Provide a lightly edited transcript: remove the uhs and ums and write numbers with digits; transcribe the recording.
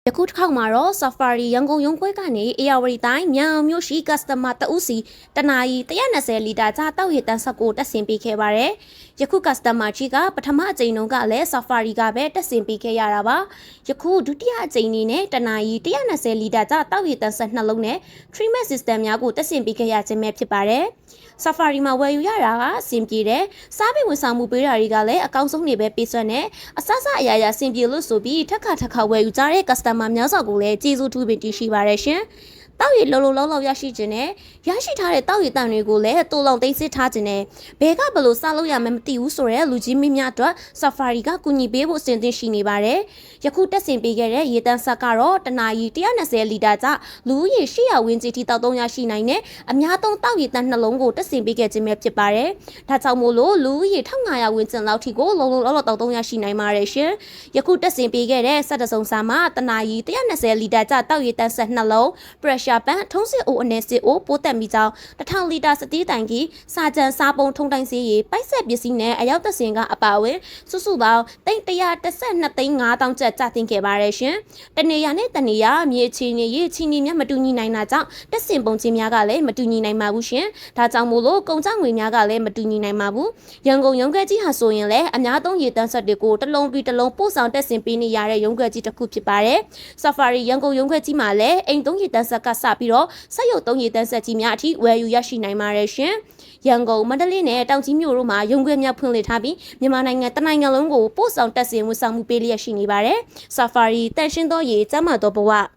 ယခုတစ်ခေါက်မှာတော့ Safari ရန်ကုန်ရုံးခွဲကနေ AR တိုင်းမြန်အောင်မြို့ရှိ customer တဦးစီတနာရီ120လီတာကြာတောက်ရည်တန်းဆက်ကိုတက်ဆင်ပေးခဲ့ပါတယ်။ယခု customer ကြီးကပထမအကြိမ်တုန်းကလည်း Safari ကပဲတက်ဆင်ပေးခဲ့ရတာပါ။ယခုဒုတိယအကြိမ်အနေနဲ့တနာရီ120လီတာကြာတောက်ရည်တန်းဆက်နှလုံးနဲ့ treatment system များကိုတက်ဆင်ပေးခဲ့ရခြင်းပဲဖြစ်ပါတယ်။ Safari မှာဝယ်ယူရတာကအဆင်ပြေတယ်။စားပြီးဝန်ဆောင်မှုပေးတာတွေကလည်းအကောင်းဆုံးနေပဲပေးစွမ်းနဲ့အဆအရာရာအဆင်ပြေလို့ဆိုပြီးထက်ခါဝယ်ယူကြတဲ့ customer များစွာကိုလည်းကျေးဇူးထူးပင်တရှိပါရရှင်။တောက်ရည်လောရရှိခြင်းနဲ့ရရှိထားတဲ့တောက်ရည်တန်တွေကိုလည်းတိုးလောင်သိမ်းစစ်ထားခြင်းနဲ့ဘဲကဘလို့စလို့ရမယ်မသိဘူးဆိုရဲလူကြီးမင်းများအတွက် Safari ကကူညီပေးဖို့အစဉ်သင့်ရှိနေပါတယ်။ယခုတက်ဆင်ပေးခဲ့တဲ့ရေတန်းဆက်ကတော့တနာရီ120လီတာကျလူဦးရေ800ဝန်းကျင်ထိတောက်သုံးရရှိနိုင်တဲ့အများသုံးတောက်ရည်တန်နှလုံးကိုတက်ဆင်ပေးခဲ့ခြင်းပဲဖြစ်ပါတယ်။ဒါကြောင့်မို့လို့လူဦးရေ1500ဝန်းကျင်လောက်ထိကိုလုံးတောက်သုံးရရှိနိုင်ပါတယ်ရှင်။ယခုတက်ဆင်ပေးခဲ့တဲ့စက်တစုံစာမှာတနာရီ120လီတာကျတောက်ရည်တန်ဆက်နှလုံး pressure ပန်းထုံးစစ်အိုအနေစစ်အိုပိုးတက်မိကြောင်း1000လီတာစတီးတိုင်ကြီးစာကြံစားပုံထုံတိုင်းစီရေးပိုက်ဆက်ပစ္စည်းနဲ့အရောက်သက်စင်ကအပါဝင်စုပေါင်း112သိန်း5000ကျပ်ကျတင်ခဲ့ပါတယ်ရှင်။တနေရနဲ့တနေရမြေချီနေရေးချီနေများမတူညီနိုင်တာကြောင့်တက်စင်ပုံချင်းများကလည်းမတူညီနိုင်ပါဘူးရှင်။ဒါကြောင့်မို့လို့ကုန်ကျငွေများကလည်းမတူညီနိုင်ပါဘူး။ရန်ကုန်ရုံးခွဲကြီးဟာဆိုရင်လည်းအများသုံးရေတန်းဆက်တွေကိုတစ်လုံးပြီးတစ်လုံးပို့ဆောင်တက်စင်ပေးနေရတဲ့ရုံးခွဲကြီးတစ်ခုဖြစ်ပါတယ်။ Safari ရန်ကုန်ရုံးခွဲကြီးမှာလည်းအိမ်သုံးရေတန်းဆက်ကစပြီးတော့ဆက်ရုပ်သုံးရည်တန်းဆက်ကြီးများအထိဝယ်ယူရရှိနိုင်ပါတယ်ရှင်။ရန်ကုန်မန္တလေးနဲ့တောင်ကြီးမြို့တို့မှာရုံးခွဲများဖွင့်လှစ်ထားပြီးမြန်မာနိုင်ငံတနိုင်ငံလုံးကိုပို့ဆောင်တက်ဆင်ဝန်ဆောင်မှုပေးလျက်ရှိနေပါတယ်။ Safari တန်ရှင်းသောရေကျန်းမာသောဘဝ